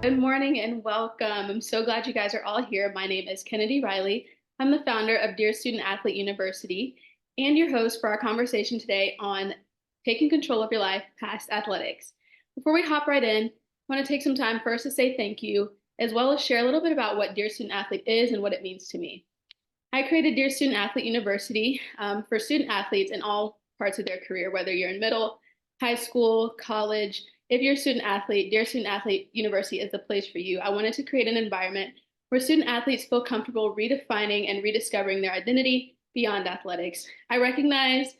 Good morning and welcome. I'm so glad you guys are all here. My name is Kennedy Riley. I'm the founder of Dear Student Athlete University and your host for our conversation today on taking control of your life past athletics. Before we hop right in, I want to take some time first to say thank you, as well as share a little bit about what Dear Student Athlete is and what it means to me. I created Dear Student Athlete University for student athletes in all parts of their career, whether you're in middle, high school, college. If you're a student athlete, Dear Student Athlete University is the place for you. I wanted to create an environment where student athletes feel comfortable redefining and rediscovering their identity beyond athletics. I recognize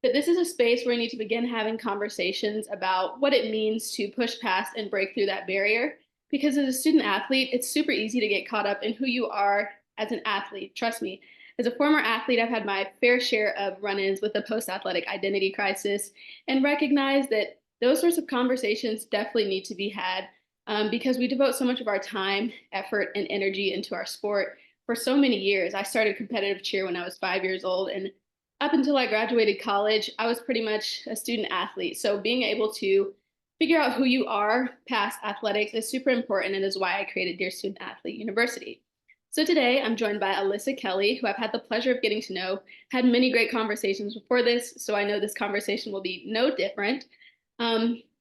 that this is a space where we need to begin having conversations about what it means to push past and break through that barrier. Because as a student athlete, it's super easy to get caught up in who you are as an athlete. Trust me, as a former athlete, I've had my fair share of run ins with the post athletic identity crisis and recognize that those sorts of conversations definitely need to be had because we devote so much of our time, effort, and energy into our sport for so many years. I started competitive cheer when I was 5 years old, and up until I graduated college, I was pretty much a student athlete. So being able to figure out who you are past athletics is super important and is why I created Dear Student Athlete University. So today I'm joined by Alyssa Kelly, who I've had the pleasure of getting to know, had many great conversations before this, so I know this conversation will be no different.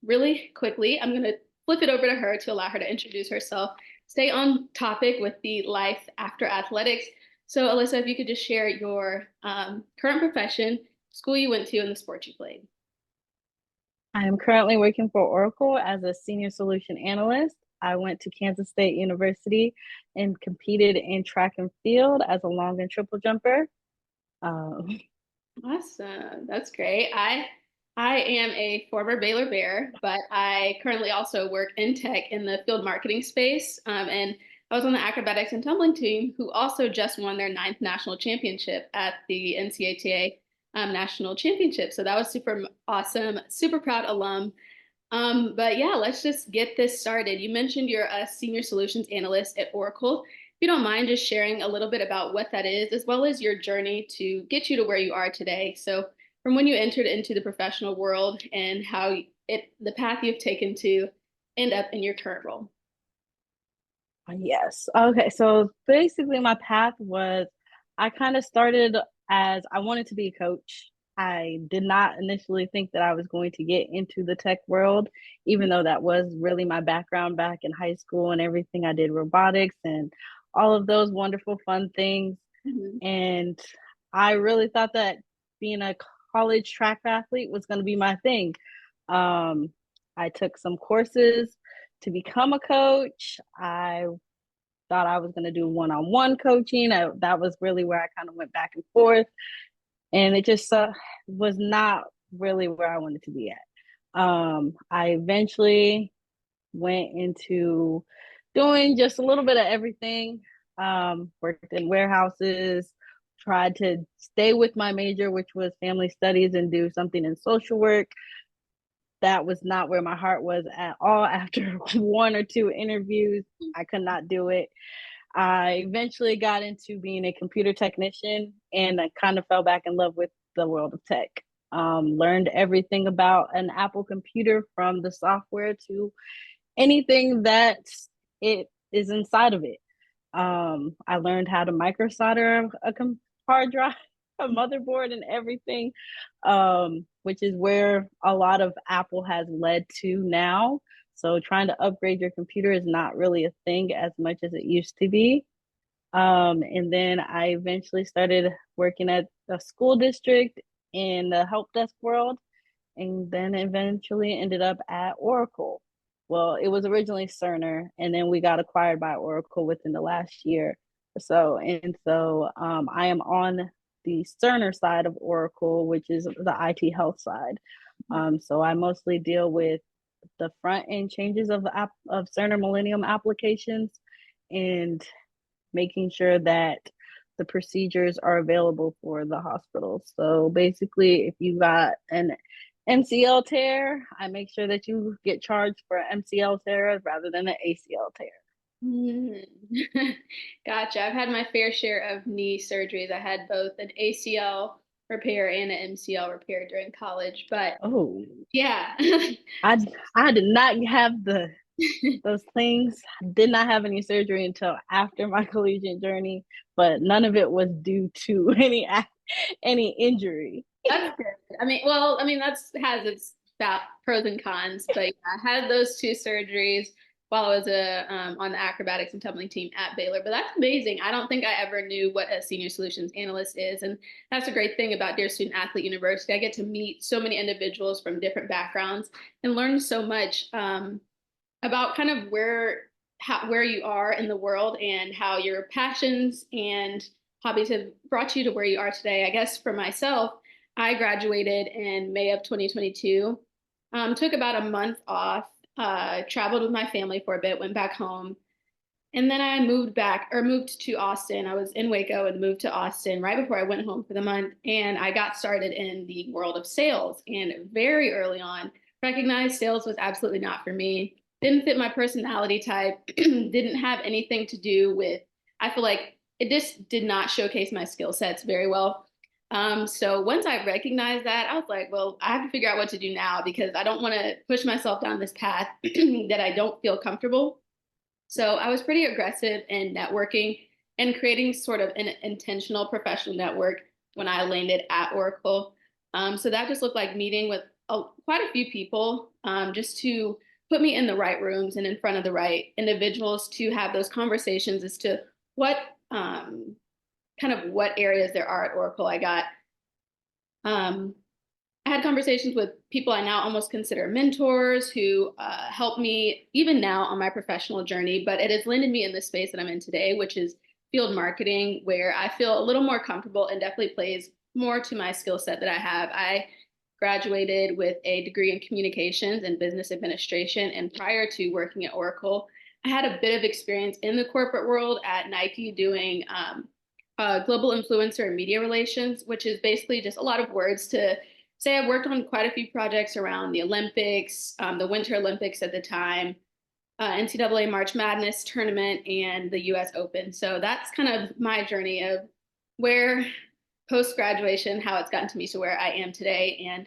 Really quickly, I'm going to flip it over to her to allow her to introduce herself, stay on topic with the life after athletics. So, Alyssa, if you could just share your current profession, school you went to, and the sport you played. I am currently working for Oracle as a Senior Solution Analyst. I went to Kansas State University and competed in track and field as a long and triple jumper. Um, Awesome. That's great. I am a former Baylor Bear, but I currently also work in tech in the field marketing space. And I was on the acrobatics and tumbling team, who also just won their ninth national championship at the NCAA national championship. So that was super awesome. Super proud alum. But yeah, let's just get this started. You mentioned you're a senior solutions analyst at Oracle. If you don't mind just sharing a little bit about what that is, as well as your journey to get you to where you are today. So, from when you entered into the professional world and how the path you've taken to end up in your current role. yes. Okay. So basically, my path was I kind of started as I wanted to be a coach. I did not initially think that I was going to get into the tech world, even though that was really my background back in high school and everything. I did robotics and all of those wonderful, fun things. Mhm. And I really thought that being a college track athlete was going to be my thing. Um, I took some courses to become a coach. I thought I was going to do one-on-one coaching. That was really where I kind of went back and forth, and it just was not really where I wanted to be at. I eventually went into doing just a little bit of everything. Worked in warehouses, tried to stay with my major, which was family studies, and do something in social work. That was not where my heart was at all. After one or two interviews, I could not do it. I eventually got into being a computer technician and I kind of fell back in love with the world of tech. Learned everything about an Apple computer from the software to anything that it is inside of it. I learned how to micro solder a hard drive, a motherboard, and everything, which is where a lot of Apple has led to now. So trying to upgrade your computer is not really a thing as much as it used to be. And then I eventually started working at a school district in the help desk world, and then eventually ended up at Oracle. Well, it was originally Cerner, and then we got acquired by Oracle within the last year or so. And so I am on the Cerner side of Oracle, which is the IT health side. So I mostly deal with the front end changes of of Cerner Millennium applications and making sure that the procedures are available for the hospital. So basically, if you got an MCL tear, I make sure that you get charged for an MCL tear rather than an ACL tear. Mhm. Gotcha. I've had my fair share of knee surgeries. I had both an ACL repair and an MCL repair during college, but Oh, yeah. I I did not have those things. Did not have any surgery until after my collegiate journey, but none of it was due to any injury. That's good. I mean, that's has its pros and cons, but yeah, I had those two surgeries while I was on the acrobatics and tumbling team at Baylor. But that's amazing. I don't think I ever knew what a senior solutions analyst is, and that's a great thing about Dear Student Athlete University. I get to meet so many individuals from different backgrounds and learn so much about kind of where you are in the world and how your passions and hobbies have brought you to where you are today. I guess for myself, I graduated in May of 2022. Took about a month off, traveled with my family for a bit, went back home, and then I moved to Austin. I was in Waco and moved to Austin right before I went home for the month. And I got started in the world of sales. And very early on, recognized sales was absolutely not for me. Didn't fit my personality type, didn't have anything to do with, I feel like it just did not showcase my skill sets very well. So once I recognized that, I was like, well, I have to figure out what to do now because I don't want to push myself down this path that I don't feel comfortable. So I was pretty aggressive in networking and creating sort of an intentional professional network when I landed at Oracle. So that just looked like meeting with quite a few people just to put me in the right rooms and in front of the right individuals to have those conversations as to what kind of what areas there are at Oracle. Um, I had conversations with people I now almost consider mentors who help me even now on my professional journey, but it has landed me in the space that I'm in today, which is field marketing, where I feel a little more comfortable and definitely plays more to my skill set that I have. I graduated with a degree in communications and business administration, and prior to working at Oracle, I had a bit of experience in the corporate world at Nike doing global influencer and media relations, which is basically just a lot of words to say I've worked on quite a few projects around the Olympics, the Winter Olympics at the time, NCAA March Madness tournament, and the US Open. So that's kind of my journey of where post graduation, how it's gotten to me to where I am today. And,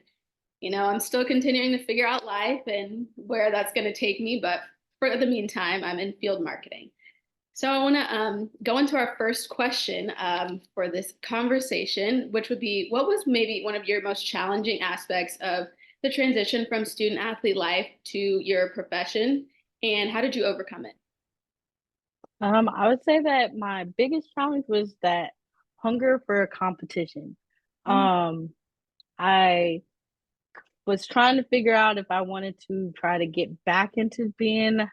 I'm still continuing to figure out life and where that's going to take me. But for the meantime, I'm in field marketing. So I want to go into our first question for this conversation, which would be, what was maybe one of your most challenging aspects of the transition from student athlete life to your profession, and how did you overcome it? I would say that my biggest challenge was that hunger for competition. Mm. Um, I was trying to figure out if I wanted to try to get back into being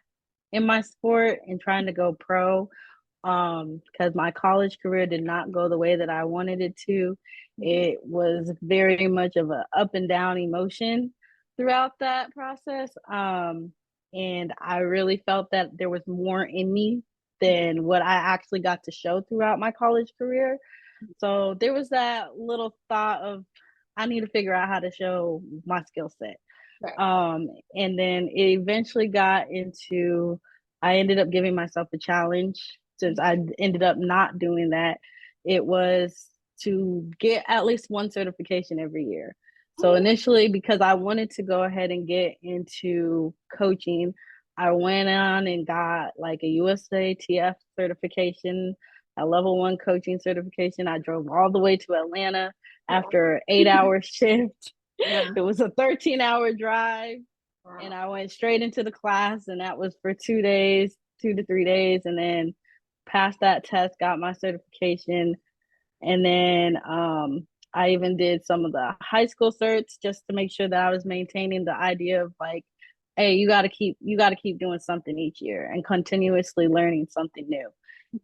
in my sport and trying to go pro, because my college career did not go the way that I wanted it to. It was very much of a up and down emotion throughout that process. And I really felt that there was more in me than what I actually got to show throughout my college career. So there was that little thought of I need to figure out how to show my skill set. Right. And then it eventually got into I ended up giving myself a challenge since I ended up not doing that. It was to get at least one certification every year. So initially, because I wanted to go ahead and get into coaching, I went on and got like a USATF certification, a level one coaching certification. I drove all the way to Atlanta after an 8 hour shift. Yeah. It was a 13-hour drive, and Wow. I went straight into the class, and that was for 2 days, 2 to 3 days, and then passed that test, got my certification, and then I even did some of the high school certs just to make sure that I was maintaining the idea of like, hey, you got to keep doing something each year and continuously learning something new.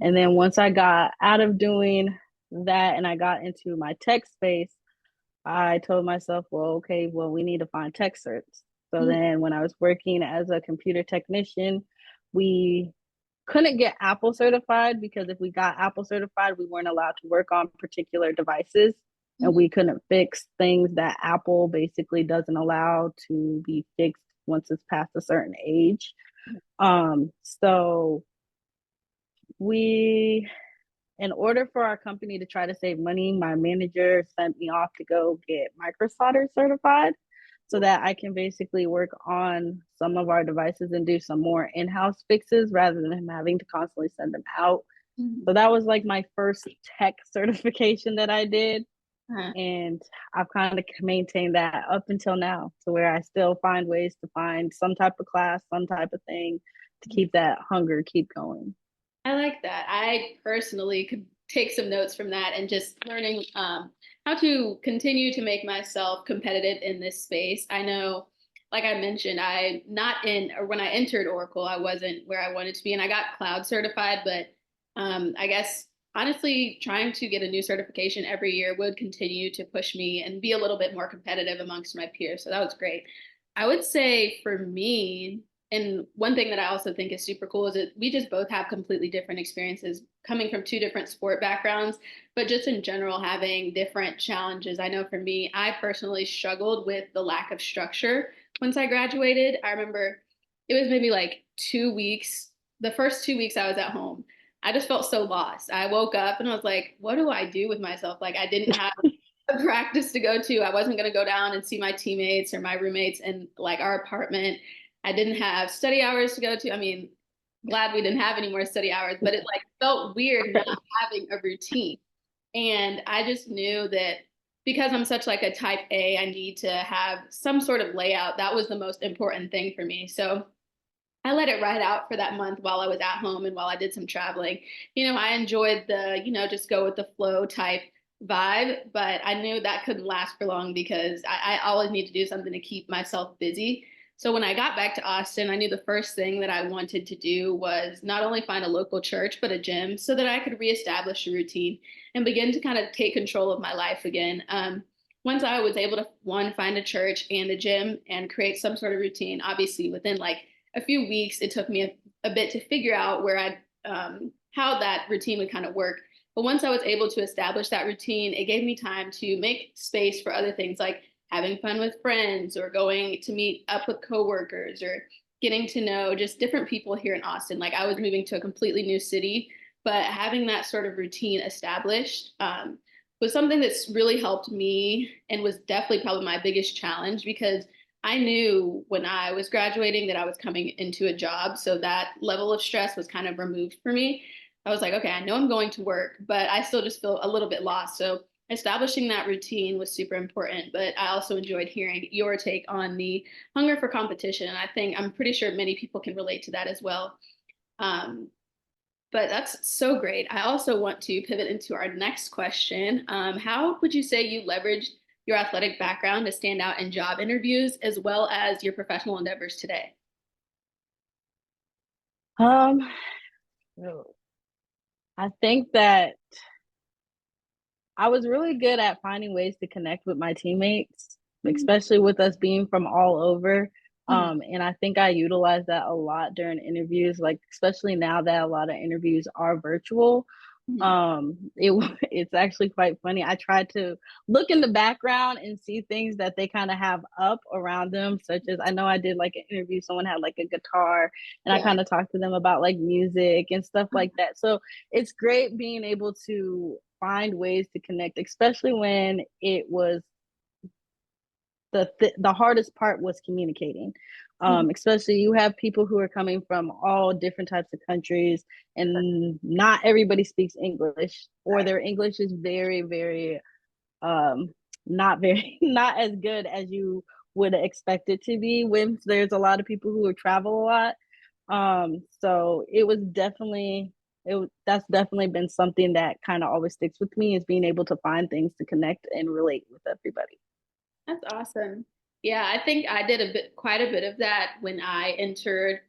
And then once I got out of doing that and I got into my tech space, I told myself, well, okay, well, we need to find tech certs. So Mhm. then when I was working as a computer technician, we couldn't get Apple certified because if we got Apple certified, we weren't allowed to work on particular devices and Mhm. we couldn't fix things that Apple basically doesn't allow to be fixed once it's past a certain age. So we in order for our company to try to save money, my manager sent me off to go get micro solder certified. so that I can basically work on some of our devices and do some more in-house fixes rather than having to constantly send them out. So Mhm. that was like my first tech certification that I did. Uh, And I've kind of maintained that up until now to where I still find ways to find some type of class, some type of thing to keep that hunger keep going. I like that. I personally could take some notes from that and just learning how to continue to make myself competitive in this space. I know, like I mentioned, I not in or when I entered Oracle, I wasn't where I wanted to be, and I got cloud certified. But I guess honestly, trying to get a new certification every year would continue to push me and be a little bit more competitive amongst my peers. So that was great. I would say for me, and one thing that I also think is super cool is that we just both have completely different experiences coming from two different sport backgrounds, but just in general having different challenges. I know for me, I personally struggled with the lack of structure once I graduated. I remember it was maybe like 2 weeks, the first 2 weeks I was at home. I just felt so lost. I woke up and I was like, what do I do with myself? Like I didn't have a practice to go to. I wasn't going to go down and see my teammates or my roommates in like our apartment. I didn't have study hours to go to. I mean, glad we didn't have any more study hours, but it like felt weird not having a routine. And I just knew that because I'm such like a type A, I need to have some sort of layout. That was the most important thing for me. So I let it ride out for that month while I was at home and while I did some traveling. I enjoyed the, just go with the flow type vibe, but I knew that couldn't last for long because I always need to do something to keep myself busy. So when I got back to Austin, I knew the first thing that I wanted to do was not only find a local church, but a gym so that I could reestablish a routine and begin to kind of take control of my life again. Once I was able to, one, find a church and a gym and create some sort of routine, obviously within like a few weeks, it took me a bit to figure out where how that routine would kind of work. But once I was able to establish that routine, it gave me time to make space for other things like having fun with friends or going to meet up with coworkers or getting to know just different people here in Austin. Like I was moving to a completely new city, but having that sort of routine established was something that's really helped me and was definitely probably my biggest challenge because I knew when I was graduating that I was coming into a job. So that level of stress was kind of removed for me. I was like, okay, I know I'm going to work, but I still just feel a little bit lost. So establishing that routine was super important. But I also enjoyed hearing your take on the hunger for competition. And I'm pretty sure many people can relate to that as well. Um, but that's so great. I also want to pivot into our next question. How would you say you leveraged your athletic background to stand out in job interviews as well as your professional endeavors today? Um, I think that I was really good at finding ways to connect with my teammates, especially with us being from all over. Mhm. And I think I utilize that a lot during interviews, like especially now that a lot of interviews are virtual. Mhm. It it's actually quite funny. I tried to look in the background and see things that they kind of have up around them, such as I know I did like an interview, someone had like a guitar, and I Yeah. kind of talked to them about like music and stuff like that. So it's great being able to find ways to connect, especially when it was the hardest part was communicating. Mhm. Especially you have people who are coming from all different types of countries, and not everybody speaks English, or Right. their English is very, very um, not very not as good as you would expect it to be when there's a lot of people who travel a lot. So it was definitely that's definitely been something that kind of always sticks with me is being able to find things to connect and relate with everybody. That's awesome. Yeah, I think I did quite a bit of that when I entered.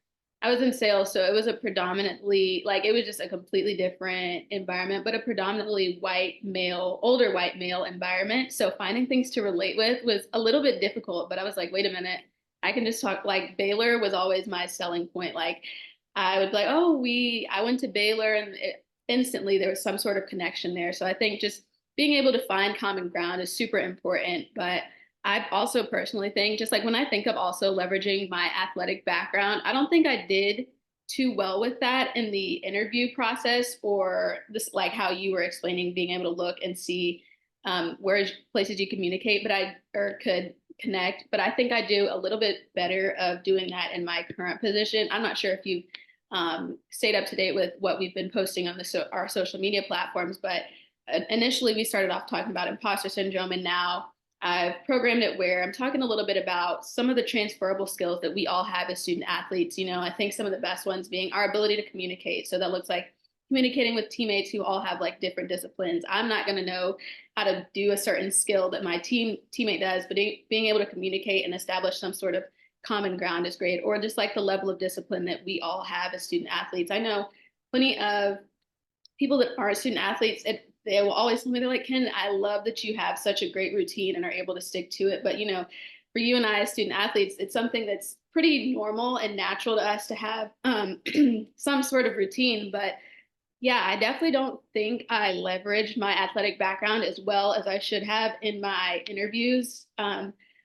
I was in sales, so it was a predominantly like it was just a completely different environment, but a predominantly white male, older white male environment. So finding things to relate with was a little bit difficult, but I was like, wait a minute, I can just talk like Baylor was always my selling point. Like I would be like, oh, I went to Baylor and instantly there was some sort of connection there. So I think just being able to find common ground is super important, but I also personally think, just like when I think of also leveraging my athletic background, I don't think I did too well with that in the interview process or this, like how you were explaining, being able to look and see where places you communicate, but I or could connect, but I think I do a little bit better of doing that in my current position. I'm not sure if you stayed up to date with what we've been posting on our social media platforms, but initially we started off talking about imposter syndrome, and now I've programmed it where I'm talking a little bit about some of the transferable skills that we all have as student athletes. I think some of the best ones being our ability to communicate. So that looks like communicating with teammates who all have like different disciplines. I'm not going to know how to do a certain skill that my teammate does, but being able to communicate and establish some sort of common ground is great. Or just like the level of discipline that we all have as student athletes. I know plenty of people that are student athletes, they will always tell me, they're like, Ken, I love that you have such a great routine and are able to stick to it. But for you and I as student athletes, it's something that's pretty normal and natural to us to have some sort of routine. But yeah, I definitely don't think I leveraged my athletic background as well as I should have in my interviews.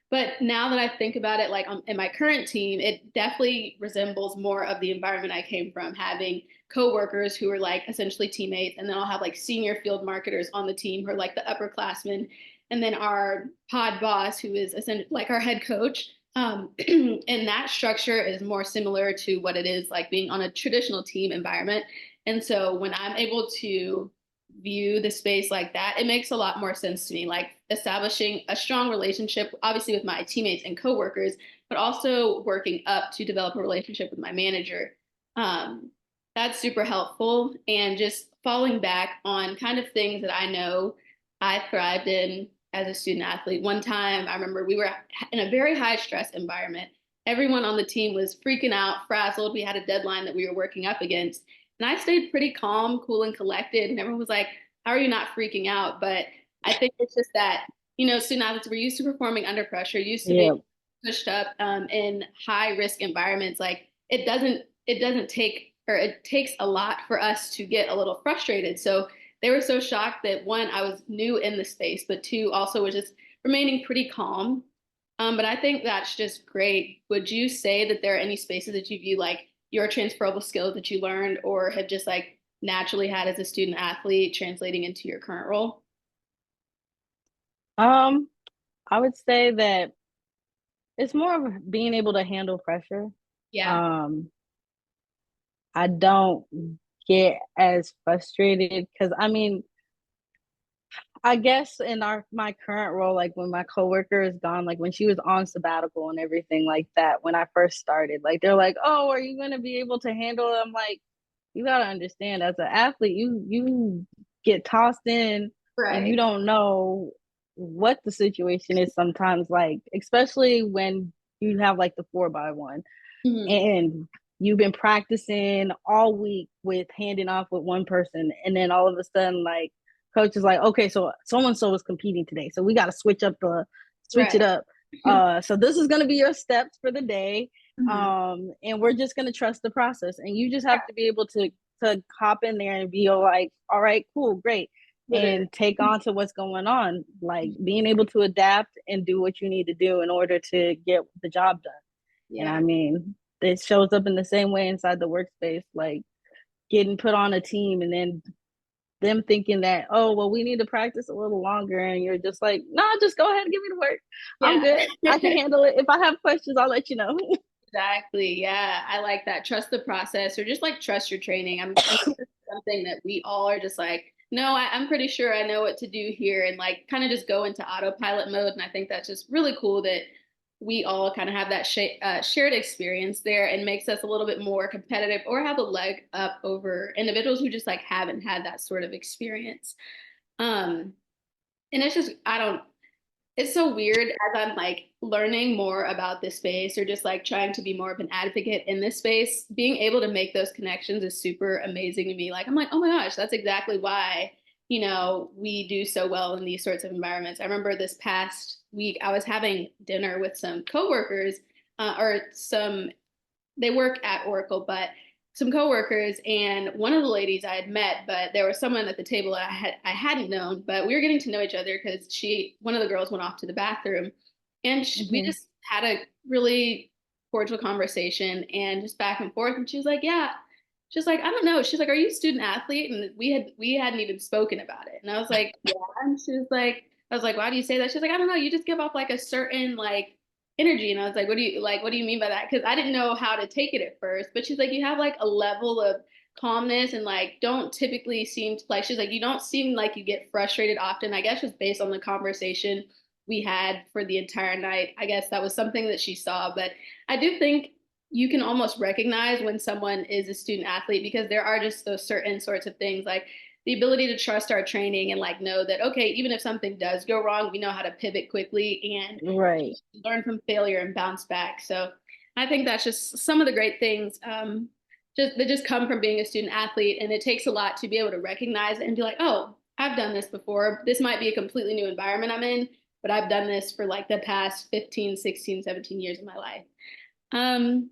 But now that I think about it, like in my current team, it definitely resembles more of the environment I came from, having coworkers who are like essentially teammates, and then I'll have like senior field marketers on the team who are like the upperclassmen, and then our pod boss who is essentially like our head coach. And that structure is more similar to what it is like being on a traditional team environment. And so when I'm able to view the space like that, it makes a lot more sense to me, like establishing a strong relationship, obviously with my teammates and coworkers, but also working up to develop a relationship with my manager. Um, that's super helpful. And just falling back on kind of things that I know I thrived in as a student athlete. One time I remember we were in a very high stress environment. Everyone on the team was freaking out, frazzled. We had a deadline that we were working up against. And I stayed pretty calm, cool, and collected. And everyone was like, how are you not freaking out? But I think it's just that, student athletes, we're used to performing under pressure, used to being Yeah. pushed up in high risk environments. Like it doesn't take, or it takes a lot for us to get a little frustrated. So they were so shocked that one, I was new in the space, but two, also was just remaining pretty calm. But I think that's just great. Would you say that there are any spaces that you view like your transferable skills that you learned or have just like naturally had as a student athlete translating into your current role? Um, I would say that it's more of being able to handle pressure. Yeah. Um, I don't get as frustrated because I guess in my current role, like when my coworker is gone, like when she was on sabbatical and everything like that, when I first started, like they're like, "Oh, are you gonna be able to handle it?" I'm like, you gotta understand, as an athlete, you get tossed in and you Right. don't know what the situation is sometimes, like especially when you have like the 4x1 Mhm. and you've been practicing all week with handing off with one person, and then all of a sudden, like coach is like, okay, so so and so is competing today, so we got to switch it Right. up. So this is going to be your steps for the day, Mhm. and we're just going to trust the process, and you just have to be able to hop in there and be like, all right, cool, great, Literally. and take on to what's going on, like being able to adapt and do what you need to do in order to get the job done. And Yeah. it shows up in the same way inside the workspace, like getting put on a team and then them thinking that, oh, well, we need to practice a little longer. And you're just like, no, nah, just go ahead and give me the work. I'm Yeah. good. I can handle it. If I have questions, I'll let you know. Exactly. Yeah. I like that. Trust the process or just like trust your training. I'm sure it's something that we all are just like, no, I'm pretty sure I know what to do here and like kind of just go into autopilot mode. And I think that's just really cool that we all kind of have that shared experience there and makes us a little bit more competitive or have a leg up over individuals who just like haven't had that sort of experience. Um, and it's just, I don't, it's so weird as I'm like learning more about this space or just like trying to be more of an advocate in this space, being able to make those connections is super amazing to me. Like, I'm like, oh my gosh, that's exactly why, we do so well in these sorts of environments. I remember this past week, I was having dinner with some coworkers or they work at Oracle, but some coworkers and one of the ladies I had met, but there was someone at the table I hadn't known, but we were getting to know each other because one of the girls went off to the bathroom, and we Mm-hmm. just had a really cordial conversation and just back and forth. And she was like, "Yeah." She's like, "I don't know." She's like, "Are you a student athlete?" And we hadn't even spoken about it. And I was like, "Yeah." And she was like, I was like, why do you say that? She's like, I don't know. You just give off like a certain like energy. And I was like, what do you mean by that? Because I didn't know how to take it at first. But she's like, you have like a level of calmness and like don't typically seem to like, she's like, you don't seem like you get frustrated often. I guess just based on the conversation we had for the entire night. I guess that was something that she saw. But I do think you can almost recognize when someone is a student athlete because there are just those certain sorts of things like the ability to trust our training and like know that okay, even if something does go wrong, we know how to pivot quickly and Right. learn from failure and bounce back. So I think that's just some of the great things just that just come from being a student athlete, and it takes a lot to be able to recognize it and be like, oh, I've done this before. This might be a completely new environment I'm in, but I've done this for like the past 15, 16, 17 years of my life. Um,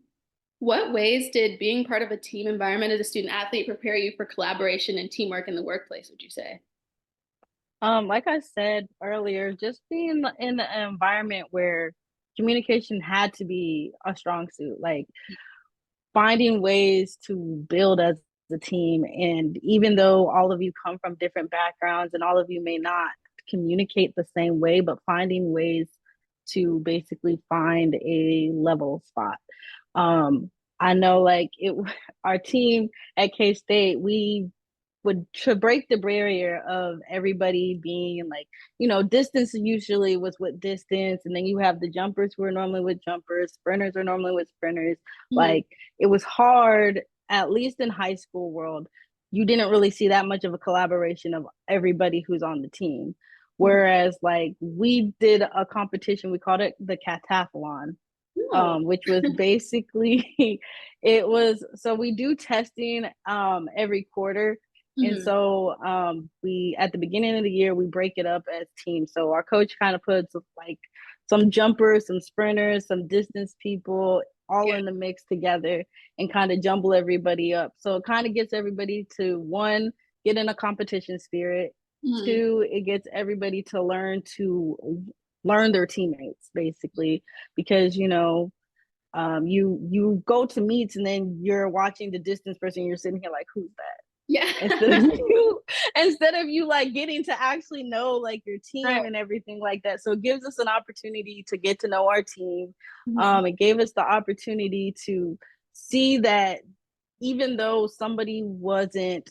what ways did being part of a team environment as a student athlete prepare you for collaboration and teamwork in the workplace, would you say? Like I said earlier, just being in an environment where communication had to be a strong suit, like finding ways to build as a team. And even though all of you come from different backgrounds and all of you may not communicate the same way, but finding ways to basically find a level spot. I know like it our team at K State, we would to break the barrier of everybody being like, distance usually was with distance, and then you have the jumpers who are normally with jumpers, sprinters are normally with sprinters. Mhm. Like it was hard, at least in high school world, you didn't really see that much of a collaboration of everybody who's on the team. Whereas like we did a competition, we called it the cataphlon, Oh. which was basically it was so we do testing every quarter. And Mhm. so we at the beginning of the year we break it up as teams. So our coach kind of puts like some jumpers, some sprinters, some distance people all Yeah. in the mix together and kind of jumble everybody up. So it kind of gets everybody to one, get in a competition spirit. Mhm. Two, it gets everybody to learn their teammates basically, because you go to meets and then you're watching the distance person, you're sitting here like, who's that? Yeah. Instead of you like getting to actually know like your Right. team and everything like that. So it gives us an opportunity to get to know our team. Mhm. It gave us the opportunity to see that even though somebody wasn't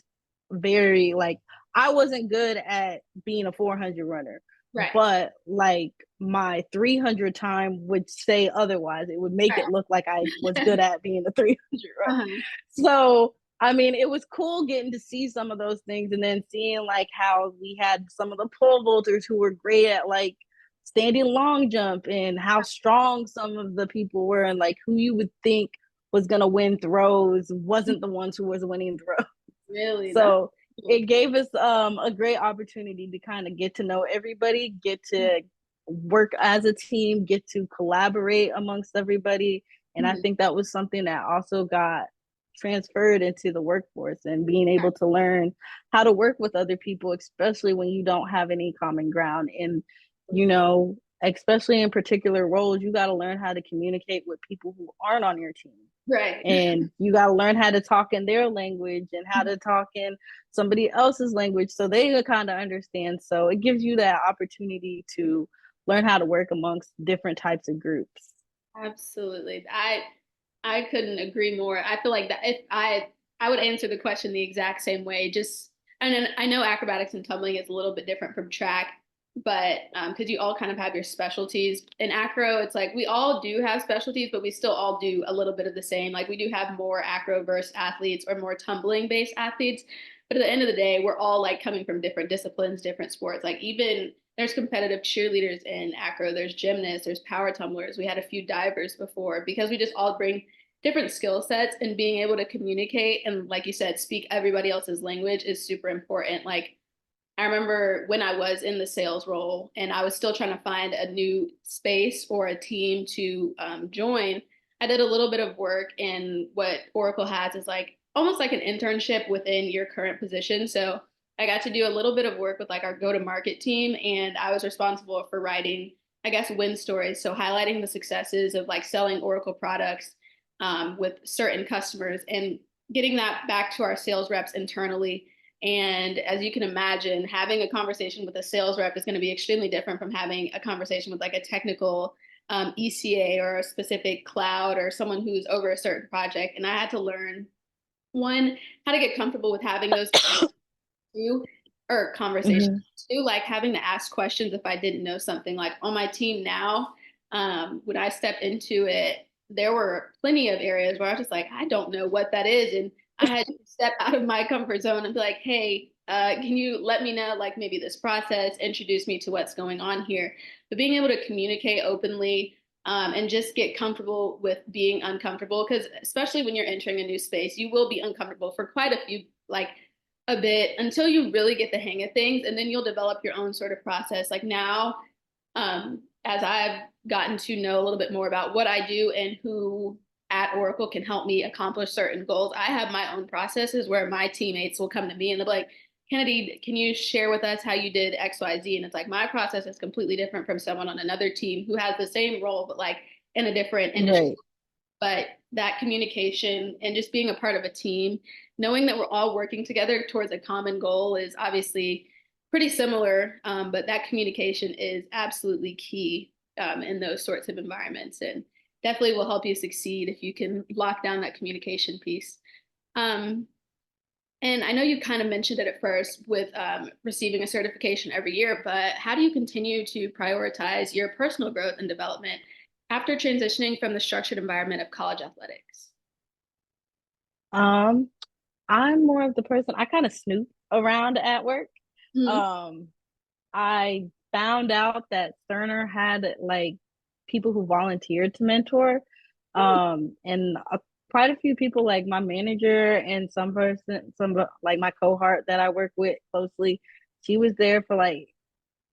very like, I wasn't good at being a 400 runner, Right. but like my 300 time would say otherwise. It would make it look like I was Right. good at being a 300 runner. Uh-huh. So I mean, it was cool getting to see some of those things, and then seeing like how we had some of the pole vaulters who were great at like standing long jump, and how strong some of the people were, and like who you would think was going to win throws wasn't the ones who was winning throws. Really, that's So cool. it gave us a great opportunity to kind of get to know everybody, get to work as a team, get to collaborate amongst everybody. And I Mhm. think that was something that also got transferred into the workforce, and being able to learn how to work with other people, especially when you don't have any common ground. And, especially in particular roles, you got to learn how to communicate with people who aren't on your team, Right. and you got to learn how to talk in their language and how to talk in somebody else's language so they kind of understand. So it gives you that opportunity to learn how to work amongst different types of groups. Absolutely. I couldn't agree more. I feel like that if I would answer the question the exact same way. Just and then I know acrobatics and tumbling is a little bit different from track, but because you all kind of have your specialties. In acro, it's like we all do have specialties, but we still all do a little bit of the same. Like we do have more acro verse athletes or more tumbling based athletes, but at the end of the day, we're all like coming from different disciplines, different sports. Like even there's competitive cheerleaders in acro, there's gymnasts, there's power tumblers. We had a few divers before because we just all bring different skill sets, and being able to communicate and like you said, speak everybody else's language is super important. Like I remember when I was in the sales role and I was still trying to find a new space or a team to join. I did a little bit of work in what Oracle has is like almost like an internship within your current position. So I got to do a little bit of work with like our go to market team, and I was responsible for writing, I guess, win stories. So highlighting the successes of like selling Oracle products with certain customers and getting that back to our sales reps internally And as you can imagine, having a conversation with a sales rep is going to be extremely different from having a conversation with like a technical ECA or a specific cloud or someone who's over a certain project. And I had to learn one, how to get comfortable with having those two or conversations Mm-hmm. too, like having to ask questions if I didn't know something. Like on my team now, when I stepped into it, there were plenty of areas where I was just like, I don't know what that is. And I had to step out of my comfort zone and be like, hey, can you let me know, like maybe this process, introduce me to what's going on here. But being able to communicate openly and just get comfortable with being uncomfortable, because especially when you're entering a new space, you will be uncomfortable for quite a few, like a bit until you really get the hang of things, and then you'll develop your own sort of process. Like now, as I've gotten to know a little bit more about what I do and who at Oracle can help me accomplish certain goals, I have my own processes where my teammates will come to me and they'll be like, Kennedy, can you share with us how you did XYZ? And it's like my process is completely different from someone on another team who has the same role, but like in a different industry. Right. But that communication and just being a part of a team, knowing that we're all working together towards a common goal is obviously pretty similar, but that communication is absolutely key in those sorts of environments and definitely will help you succeed if you can lock down that communication piece. Um, and I know you kind of mentioned it at first with receiving a certification every year, but how do you continue to prioritize your personal growth and development after transitioning from the structured environment of college athletics? Um, I'm more of the person I kind of snoop around at work. Mhm. Um, I found out that Cerner had like people who volunteered to mentor. And quite a few people, like my manager and some like my cohort that I work with closely, she was there for like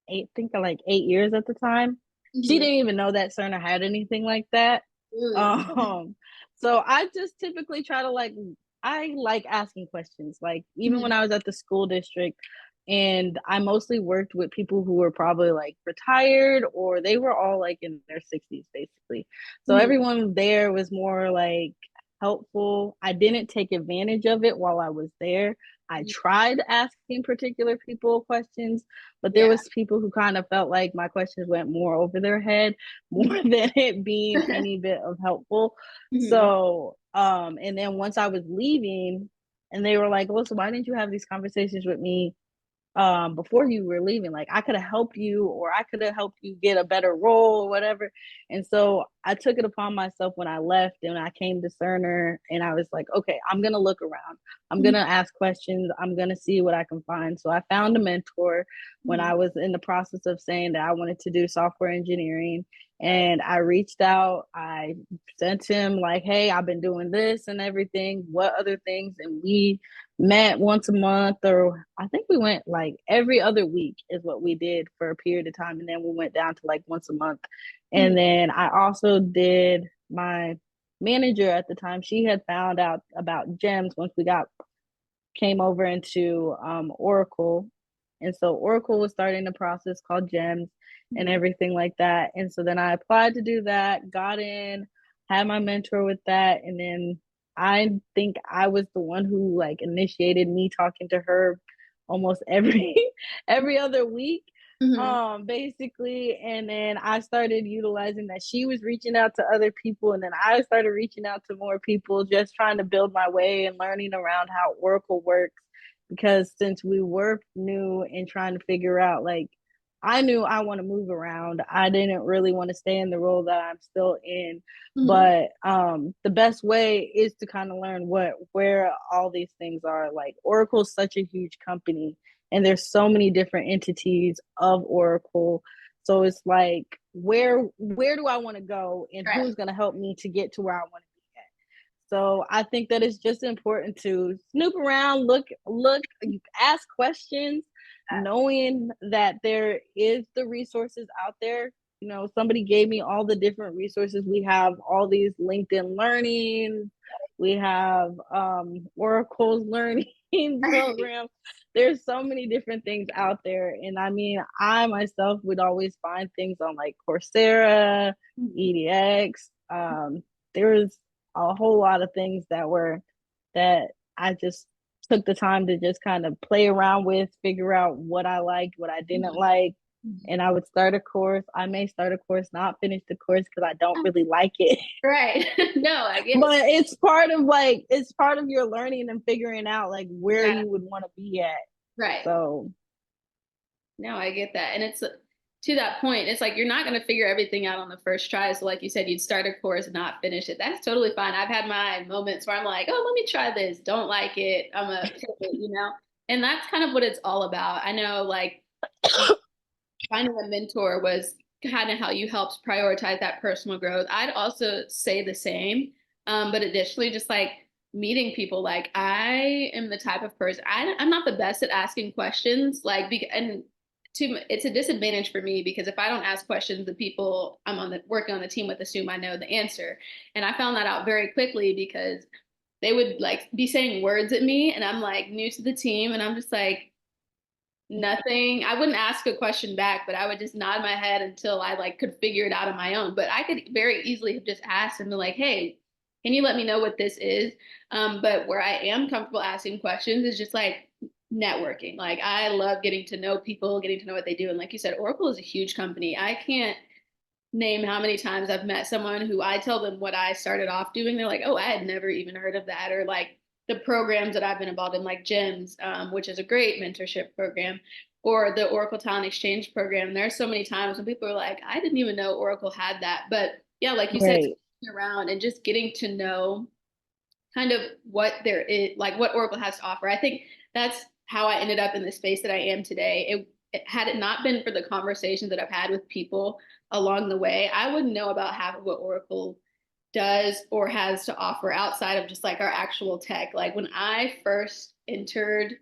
eight, I think like 8 years at the time. She Mhm. didn't even know that Cerner had anything like that. Really? Um, so I just typically try to like I like asking questions. Like even when Mhm. I was at the school district, and I mostly worked with people who were probably like retired or they were all like in their 60s basically. So Mhm. everyone there was more like helpful. I didn't take advantage of it while I was there. I tried asking particular people questions, but there Yeah. was people who kind of felt like my questions went more over their head more Mhm. than it being any bit of helpful. Mhm. So and then once I was leaving and they were like, well, so why didn't you have these conversations with me before you were leaving? Like I could have helped you or I could have helped you get a better role or whatever. And so I took it upon myself when I left and I came to Cerner and I was like, okay, I'm gonna look around. I'm Mhm. gonna ask questions. I'm gonna see what I can find. So I found a mentor when Mhm. I was in the process of saying that I wanted to do software engineering. And I reached out, I sent him like, hey, I've been doing this and everything. What other things? And we met once a month, or I think we went like every other week is what we did for a period of time. And then we went down to like once a month. Mhm. And then I also did my manager at the time, she had found out about gems once we got came over into Oracle. And so Oracle was starting a process called GEMS and Mhm. everything like that. And so then I applied to do that, got in, had my mentor with that. And then I think I was the one who like initiated me talking to her almost every every other week, Mhm. basically. And then I started utilizing that. She was reaching out to other people and then I started reaching out to more people, just trying to build my way and learning around how Oracle works. Because since we were new and trying to figure out, like, I knew I want to move around, I didn't really want to stay in the role that I'm still in. Mhm. But the best way is to kind of learn what where all these things are. Like Oracle's such a huge company and there's so many different entities of Oracle. So it's like, where do I want to go and Right. who's going to help me to get to where I want to be at? So I think that it's just important to snoop around, look, ask questions, knowing that there is the resources out there. You know, somebody gave me all the different resources. We have all these LinkedIn learning, we have Oracle's learning program. There's so many different things out there. And I mean, I myself would always find things on like Coursera, Mhm. EDX. There's a whole lot of things that I just took the time to just kind of play around with, figure out what I liked, what I didn't like. Mhm. And I would start a course. I may start a course, not finish the course because I don't really like it. Right. No, I get it. But it's part of your learning and figuring out like where Yeah, you would want to be at. right. So No, I get that. And it's to that point, it's like you're not going to figure everything out on the first try. So, like you said, you'd start a course and not finish it. That's totally fine. I've had my moments where I'm like, oh, let me try this. Don't like it. I'm a pivot. And that's kind of what it's all about. I know, like, finding a mentor was kind of how you helped prioritize that personal growth. I'd also say the same. But additionally, just like meeting people, like I am the type of person, I'm not the best at asking questions, and it's a disadvantage for me because if I don't ask questions, the people working on the team with assume I know the answer. And I found that out very quickly because they would like be saying words at me and I'm like new to the team and I'm just like, nothing. I wouldn't ask a question back, but I would just nod my head until I like could figure it out on my own. But I could very easily have just asked and be like, "Hey, can you let me know what this is?" But where I am comfortable asking questions is just like networking. Like I love getting to know people, getting to know what they do. And like you said, Oracle is a huge company. I can't name how many times I've met someone who I tell them what I started off doing. They're like, oh, I had never even heard of that. Or like the programs that I've been involved in, like GEMS, which is a great mentorship program, or the Oracle Talent Exchange program. There's so many times when people are like, I didn't even know Oracle had that. But yeah, like you said, right, around and just getting to know kind of what there is, like what Oracle has to offer. I think that's how I ended up in the space that I am today. Had it not been for the conversations that I've had with people along the way, I wouldn't know about half of what Oracle does or has to offer outside of just like our actual tech. Like when I first entered,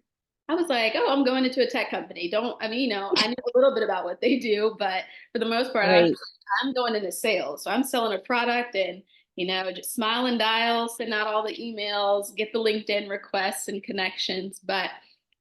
I was like, oh, I'm going into a tech company. Don't, I mean, I knew a little bit about what they do, but for the most part, right. I'm going into sales. So I'm selling a product and just smile and dial, send out all the emails, get the LinkedIn requests and connections, but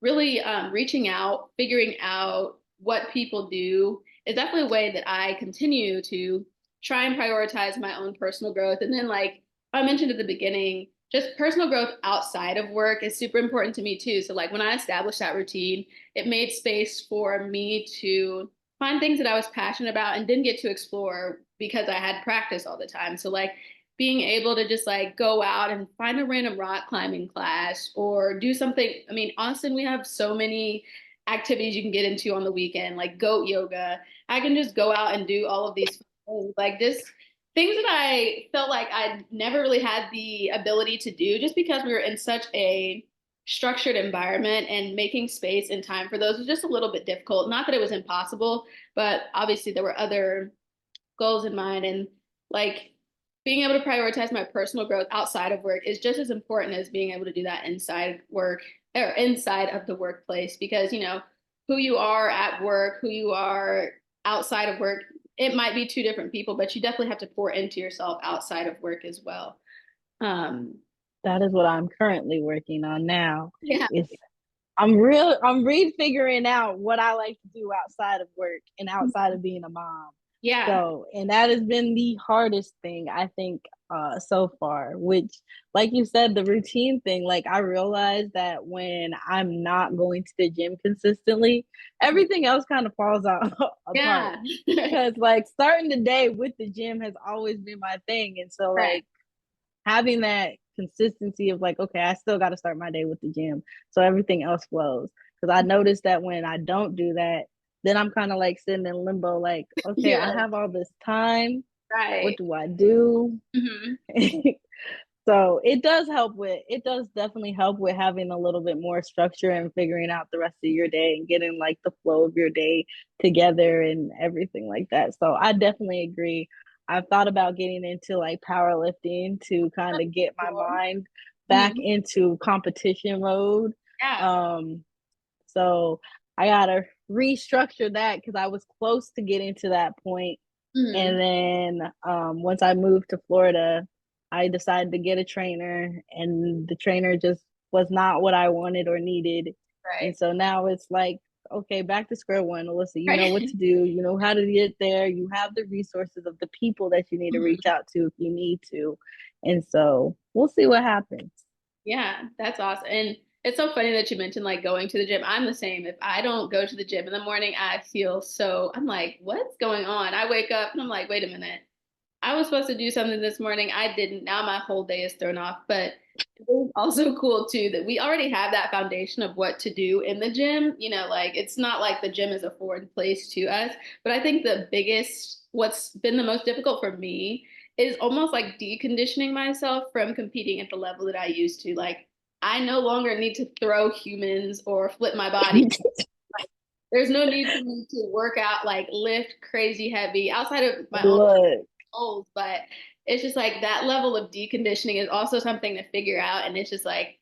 really reaching out, figuring out what people do is definitely a way that I continue to try and prioritize my own personal growth. And then, like I mentioned at the beginning, just personal growth outside of work is super important to me too. So, like when I established that routine, it made space for me to find things that I was passionate about and didn't get to explore because I had practice all the time. So, like being able to just like go out and find a random rock climbing class or do something. I mean, Austin, we have so many activities you can get into on the weekend, like goat yoga. I can just go out and do all of these things, like just things that I felt like I never really had the ability to do just because we were in such a structured environment and making space and time for those was just a little bit difficult. Not that it was impossible, but obviously there were other goals in mind and like being able to prioritize my personal growth outside of work is just as important as being able to do that inside work or inside of the workplace because who you are at work, who you are outside of work, it might be two different people, but you definitely have to pour into yourself outside of work as well. um That is what I'm currently working on now. yeah, Is I'm refiguring out what I like to do outside of work and outside of being a mom. yeah, So, and that has been the hardest thing I think so far, which like you said, the routine thing, like I realized that when I'm not going to the gym consistently, everything else kind of falls out apart. yeah. Cause like starting the day with the gym has always been my thing. And so Right. like having that consistency of like, okay, I still got to start my day with the gym. So everything else flows. Because I noticed that when I don't do that, then I'm kind of like sitting in limbo, like, okay, You're I like, have all this time. What right. do I do? Hmm. So it does definitely help with having a little bit more structure and figuring out the rest of your day and getting like the flow of your day together and everything like that. So I definitely agree. I've thought about getting into like powerlifting to kind of get my Cool. mind back Mhm. into competition mode. Yeah. Um, so I gotta restructure that because I was close to getting to that point, Hmm. and then once I moved to Florida, I decided to get a trainer, and the trainer just was not what I wanted or needed. And Right. so now it's like, okay, back to square one, Alyssa. You know what Right. to do, you know how to get there, you have the resources of the people that you need to reach Mhm. out to if you need to. And so we'll see what happens. Yeah, that's awesome. And It's so funny that you mentioned like going to the gym. I'm the same. If I don't go to the gym in the morning, I feel so, I'm like, what's going on? I wake up and I'm like, wait a minute. I was supposed to do something this morning. I didn't. Now my whole day is thrown off. But it's also cool too that we already have that foundation of what to do in the gym. You know, like it's not like the gym is a foreign place to us. But I think what's been the most difficult for me is almost like deconditioning myself from competing at the level that I used to. Like I no longer need to throw humans or flip my body. There's no need for me to work out, like lift crazy heavy outside of my own Look, goals, but it's just like that level of deconditioning is also something to figure out. And it's just like,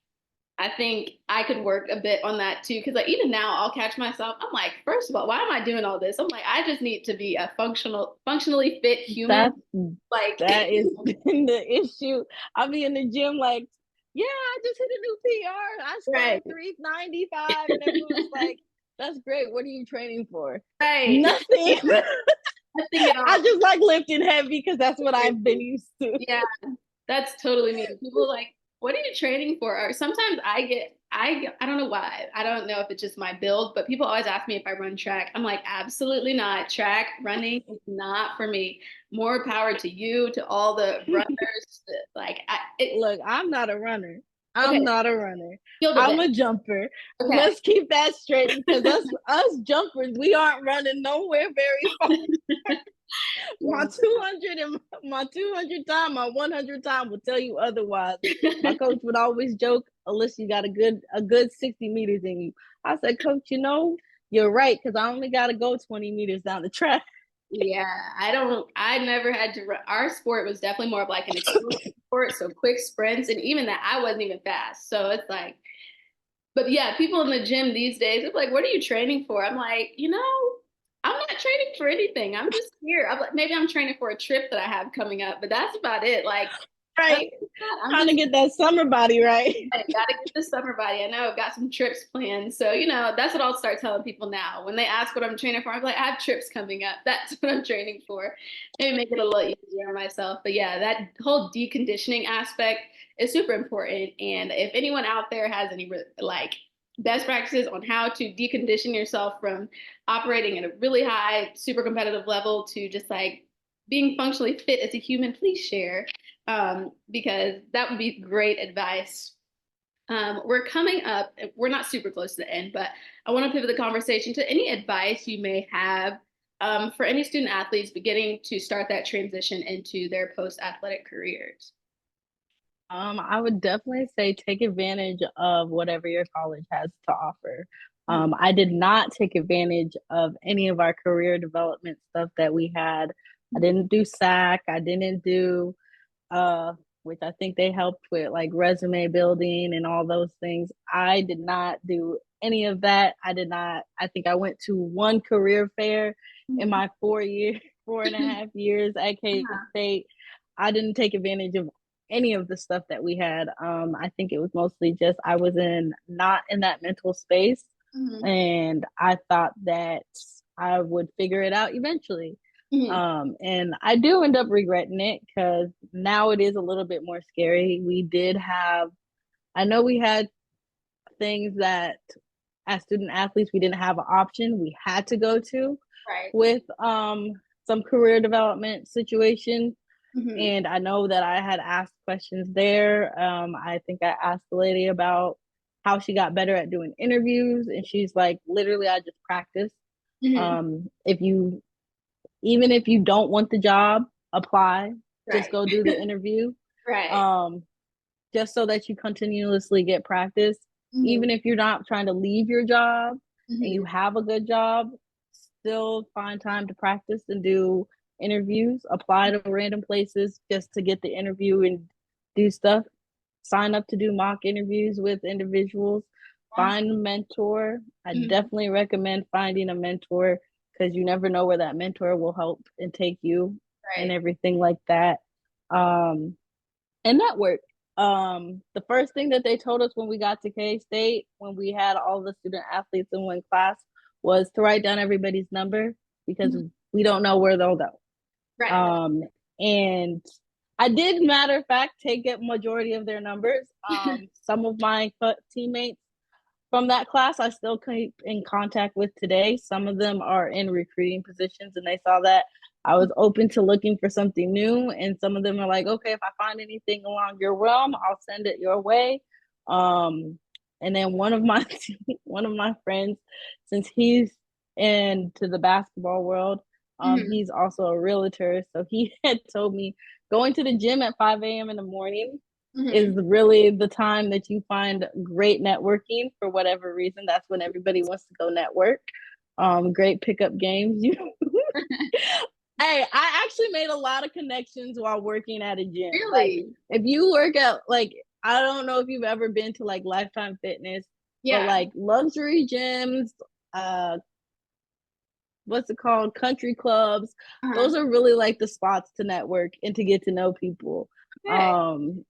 I think I could work a bit on that too. Cause like even now I'll catch myself. I'm like, first of all, why am I doing all this? I'm like, I just need to be a functionally fit human. that's Like, that is been the issue. I'll be in the gym like, yeah, I just hit a new PR. I right, squatted 395, and everyone's like, that's great. What are you training for? right. Nothing. Nothing at I all. just like lifting heavy because that's what I've been used to. Yeah, that's totally me. People are like, what are you training for? Or sometimes I don't know why. I don't know if it's just my build, but people always ask me if I run track. I'm like, absolutely not. Track running is not for me. More power to you, to all the runners. Like, Look, I'm not a runner. okay, I'm not a runner. field I'm event. a jumper. Okay. Let's keep that straight because us jumpers, we aren't running nowhere very far. My Yeah. 200 and my 200 time, my 100 time will tell you otherwise. My coach would always joke, Alyssa, you got a good 60 meters in you. I said, Coach, you're right because I only got to go 20 meters down the track. Yeah, I never had to run. Our sport was definitely more of like an explosive sport, so quick sprints, and even that I wasn't even fast. So it's like, but yeah, people in the gym these days, it's like, what are you training for? I'm like, I'm not training for anything. I'm just here. I'm like, maybe I'm training for a trip that I have coming up, but that's about it. Like, other Right. than that, I'm Trying to just get that summer body right. I gotta get the summer body. I know I've got some trips planned. So, that's what I'll start telling people now. When they ask what I'm training for, I'm like, I have trips coming up. That's what I'm training for. Maybe make it a little easier on myself. But yeah, that whole deconditioning aspect is super important. And if anyone out there has any like best practices on how to decondition yourself from operating at a really high, super competitive level to just like being functionally fit as a human, please share because that would be great advice. We're coming up, we're not super close to the end, but I want to pivot the conversation to any advice you may have for any student athletes beginning to start that transition into their post athletic careers. I would definitely say take advantage of whatever your college has to offer. I did not take advantage of any of our career development stuff that we had. I didn't do SAC. I didn't do uh which I think they helped with like resume building and all those things. I did not do any of that. I think I went to one career fair in Mhm. my 4 year, 4.5 years at K Yeah. State. I didn't take advantage of any of the stuff that we had. I think it was mostly just I was in not in that mental space Mhm. and I thought that I would figure it out eventually. Mhm. And I do end up regretting it because now it is a little bit more scary. I know we had things that as student athletes we didn't have an option. We had to go to Right. with some career development situations. Mhm. And I know that I had asked questions there. I think I asked the lady about how she got better at doing interviews, and she's like, literally, I just practice. Mhm. If you even if you don't want the job, apply. Just Right. go do the interview. Right. Um, just so that you continuously get practice. Mhm. Even if you're not trying to leave your job and you Mhm. have a good job, still find time to practice and do interviews. Apply to random places just to get the interview and do stuff. Sign up to do mock interviews with individuals. Yeah. Find a mentor. I Mhm. definitely recommend finding a mentor because you never know where that mentor will help and take you and Right. everything like that. Um, and network. The first thing that they told us when we got to K State, when we had all the student athletes in one class, was to write down everybody's number because Mhm. we don't know where they'll go. Right. Um, and I did, matter of fact, take a majority of their numbers. Some of my teammates from that class I still keep in contact with today. Some of them are in recruiting positions and they saw that I was open to looking for something new. And some of them are like, okay, if I find anything along your realm, I'll send it your way. Um, and then one of my one of my friends, since he's into the basketball world, Hmm. he's also a realtor. So he had told me going to the gym at 5 a.m. in the morning is Hmm. really the time that you find great networking for whatever reason. That's when everybody wants to go network. Great pickup games. You Hey, I actually made a lot of connections while working at a gym. Like Really? if you work at like I don't know if you've ever been to like Lifetime Fitness, but Yeah. like luxury gyms, uh what's it called? Country clubs. Uh-huh. Those are really like the spots to network and to get to know people. Okay. Um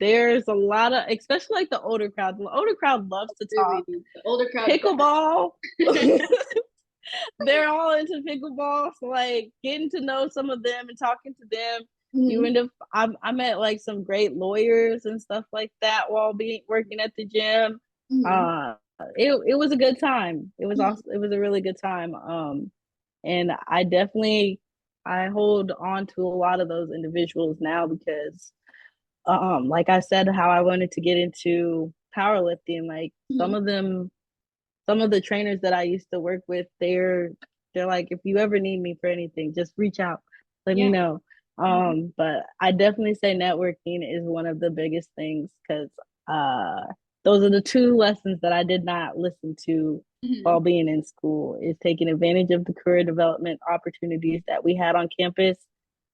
there's a lot of, especially like the older crowd. The older crowd loves to talk. Absolutely. The older crowd Pickleball. does. They're all into pickleball. So like getting to know some of them and talking to them. You Hmm. end up I met like some great lawyers and stuff like that while being working at the gym. Hmm. Uh it was a good time. It was also it was a really good time. And I definitely I hold on to a lot of those individuals now because like I said, how I wanted to get into powerlifting, like Hmm. some of the trainers that I used to work with, they're like, if you ever need me for anything, just reach out, let me Yeah. know. Mhm. But I definitely say networking is one of the biggest things because uh those are the two lessons that I did not listen to while Mhm. being in school is taking advantage of the career development opportunities that we had on campus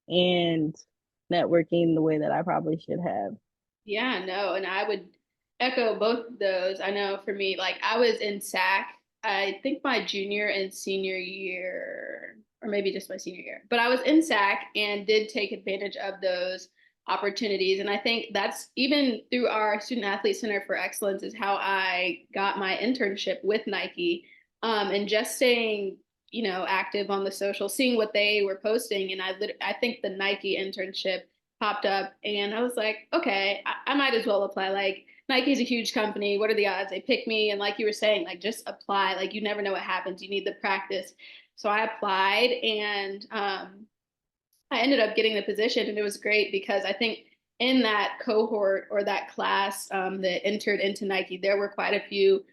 and networking the way that I probably should have. Yeah, no, and I would echo both of those. I know for me, like I was in SAC, I think my junior and senior year, or maybe just my senior year, but I was in SAC and did take advantage of those opportunities. And I think that's even through our Student Athlete Center for Excellence is how I got my internship with Nike. And just staying, active on the social, seeing what they were posting. And I think the Nike internship popped up and I was like, okay, I might as well apply. Like Nike's a huge company. What are the odds they pick me? And like you were saying, like just apply. Like you never know what happens. You need the practice. So I applied and I ended up getting the position and it was great because I think in that cohort or that class that entered into Nike, there were quite a few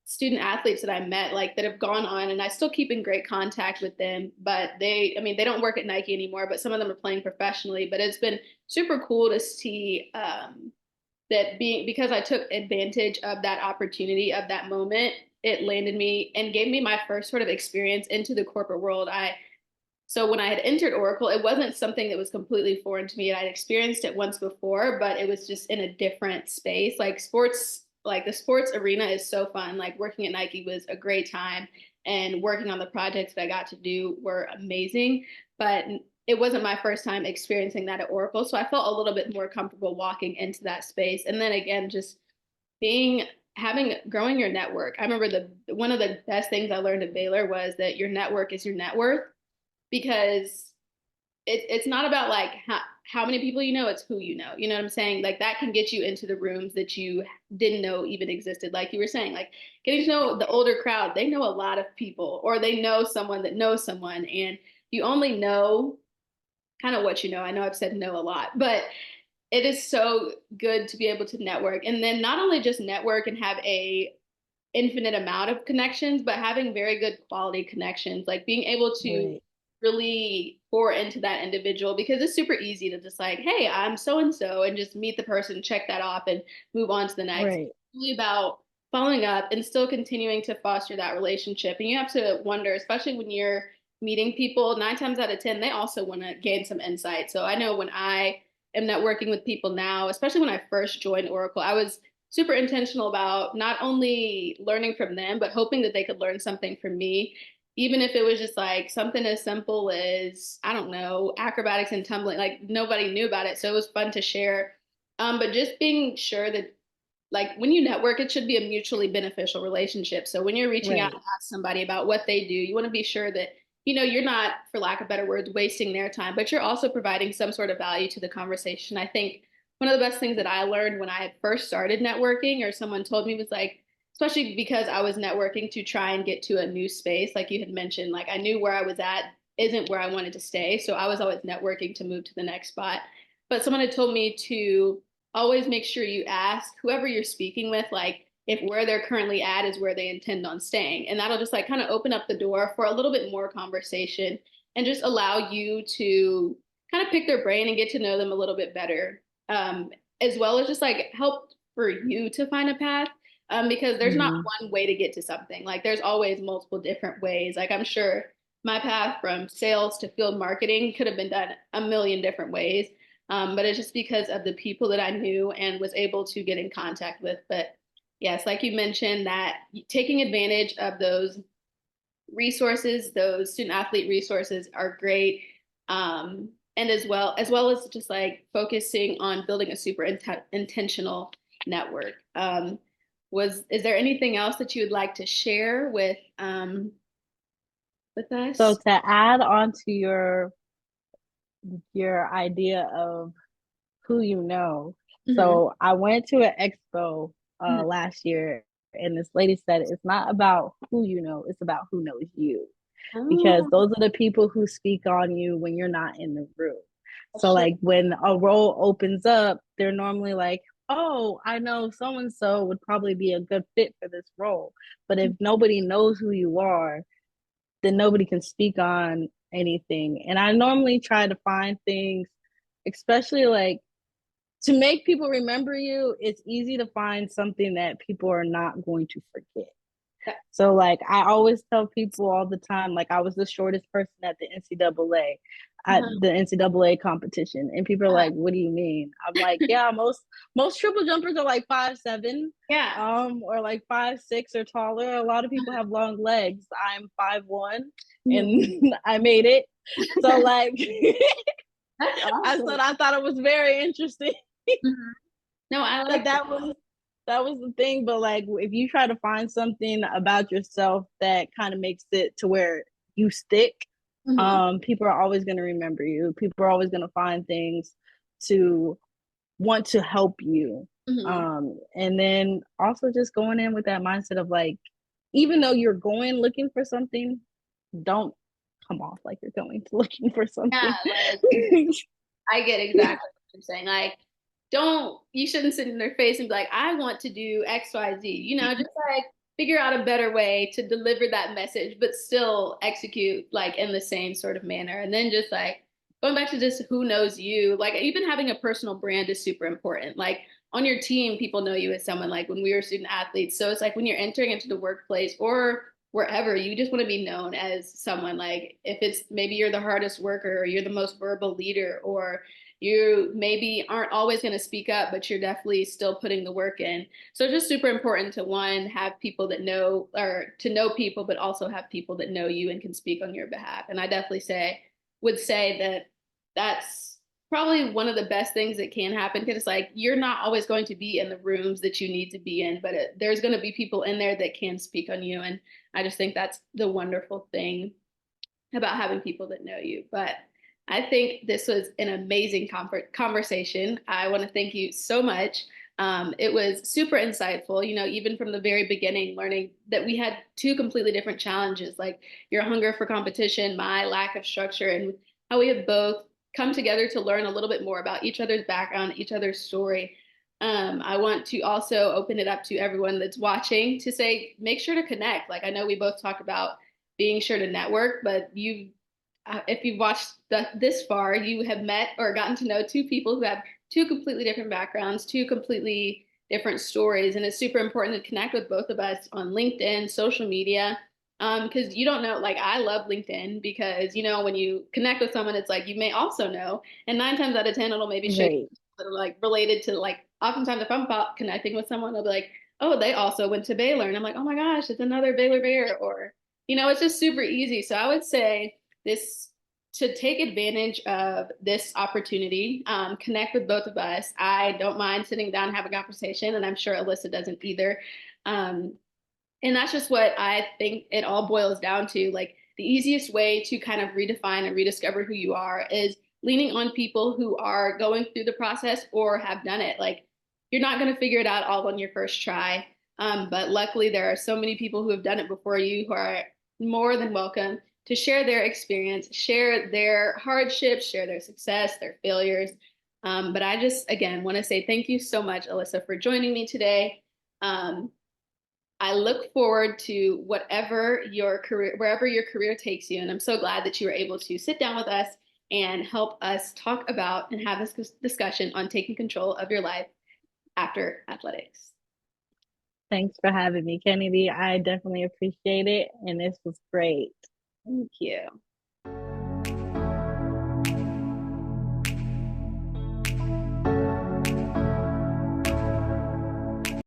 student athletes that I met like that have gone on and I still keep in great contact with them. But I mean, they don't work at Nike anymore, but some of them are playing professionally. But it's been super cool to see that being because I took advantage of that opportunity of that moment, it landed me and gave me my first sort of experience into the corporate world. So when I had entered Oracle, it wasn't something that was completely foreign to me. I'd experienced it once before, but it was just in a different space. Like sports, like the sports arena is so fun. Like working at Nike was a great time and working on the projects that I got to do were amazing, but it wasn't my first time experiencing that at Oracle. So I felt a little bit more comfortable walking into that space. And then again, just being having growing your network. I remember the one of the best things I learned at Baylor was that your network is your net worth because it's not about like how many people you know, it's who you know. You know what I'm saying? Like that can get you into the rooms that you didn't know even existed. Like you were saying, like getting to know the older crowd, they know a lot of people or they know someone that knows someone and you only know kind of what you know. I know I've said no a lot, but it is so good to be able to network and then not only just network and have a infinite amount of connections, but having very good quality connections, like being able to Right. really pour into that individual because it's super easy to just like, hey, I'm so and so, and just meet the person, check that off, and move on to the next. Right. It's really about following up and still continuing to foster that relationship. And you have to wonder, especially when you're meeting people, 9 times out of 10, they also want to gain some insight. So I know when I am networking with people now, especially when I first joined Oracle, I was super intentional about not only learning from them, but hoping that they could learn something from me. Even if it was just like something as simple as, I don't know, acrobatics and tumbling, like nobody knew about it. So it was fun to share. But just being sure that, like, when you network, it should be a mutually beneficial relationship. So when you're reaching out to Right. ask somebody about what they do, you want to be sure that, you're not, for lack of better words, wasting their time, but you're also providing some sort of value to the conversation. I think one of the best things that I learned when I had first started networking or someone told me was like, especially because I was networking to try and get to a new space, like you had mentioned, like I knew where I was at isn't where I wanted to stay. So I was always networking to move to the next spot. But someone had told me to always make sure you ask whoever you're speaking with, like if where they're currently at is where they intend on staying. And that'll just like kind of open up the door for a little bit more conversation and just allow you to kind of pick their brain and get to know them a little bit better. As well as just like help for you to find a path. Because there's not Mhm. one way to get to something. Like there's always multiple different ways. Like I'm sure my path from sales to field marketing could have been done a million different ways. But it's just because of the people that I knew and was able to get in contact with. But yes, like you mentioned, that taking advantage of those resources, those student athlete resources are great. And as well as just like focusing on building a super intentional network. Was is there anything else that you would like to share with So us? to add on to your idea of who you know. Mm-hmm. So I went to an expo Mm-hmm. last year, and this lady said it's not about who you know, it's about who knows you. Because Oh, those are the people who speak on you when you're not in the room. So, sure. like, when a role opens up, they're normally like, oh, I know so and so would probably be a good fit for this role. But if nobody knows who you are, then nobody can speak on anything. And I normally try to find things, especially like to make people remember you, it's easy to find something that people are not going to forget. So like I always tell people all the time, like I was the shortest person at the NCAA at Uh-huh. the NCAA competition. And people are Uh-huh. like, what do you mean? I'm like, yeah, most triple jumpers are like 5'7", Yeah. or like 5'6" or taller. A lot of people have long legs. I'm 5'1" Mhm. and I made it. So like That's I awesome. said I thought it was very interesting Mhm. No, I that like that was the thing. But like if you try to find something about yourself that kind of makes it to where you stick, that. Mhm. people are always going to remember you. People are always going to find things to want to help you. Mhm. And then also just going in with that mindset of like, even though you're going looking for something, don't come off like you're going to looking for Yeah, something. like I get exactly what you're saying. Like, you shouldn't sit in their face and be like, I want to do X, Y, Z. Just like figure out a better way to deliver that message, but still execute like in the same sort of manner. And then just like going back to just who knows you, like even having a personal brand is super important. Like on your team, people know you as someone like when we were student athletes. So it's like when you're entering into the workplace or wherever, you just want to be known as someone like if it's maybe you're the hardest worker or you're the most verbal leader or you maybe aren't always going to speak up, but you're definitely still putting the work in. So it's just super important to one, have people that know or to know people, but also have people that know you and can speak on your behalf. And I definitely would say that that's probably one of the best things that can happen because it's like you're not always going to be in the rooms that you need to be in, but there's going to be people in there that can speak on you. And I just think that's the wonderful thing about having people that know you. But I think this was an amazing conversation. I want to thank you so much. It was super insightful, even from the very beginning, learning that we had two completely different challenges, like your hunger for competition, my lack of structure, and how we have both come together to learn a little bit more about each other's background, each other's story. I want to also open it up to everyone that's watching to say, make sure to connect. Like I know we both talked about being sure to network, but if you've watched this far, you have met or gotten to know two people who have two completely different backgrounds, two completely different stories. And it's super important to connect with both of us on LinkedIn, social media. Because you don't know, like I love LinkedIn because when you connect with someone, it's like you may also know, and 9 times out of 10, it'll maybe show you Right. that are like related to like. Oftentimes, if I'm about connecting with someone, they'll be like, "Oh, they also went to Baylor," and I'm like, "Oh my gosh, it's another Baylor Bear," or it's just super easy. So I would say this to take advantage of this opportunity, connect with both of us. I don't mind sitting down and having a conversation, and I'm sure Alyssa doesn't either. Um, and that's just what I think it all boils down to. Like the easiest way to kind of redefine and rediscover who you are is leaning on people who are going through the process or have done it. Like, you're not going to figure it out all on your first try. But luckily, there are so many people who have done it before you who are more than welcome to share their experience, share their hardships, share their success, their failures. But I just, again, want to say thank you so much, Alyssa, for joining me today. Um, I look forward to whatever your career, wherever your career takes you. And I'm so glad that you were able to sit down with us and help us talk about and have this discussion on taking control of your life after athletics. Thanks for having me, Kennedy. I definitely appreciate it, and this was great. Thank you.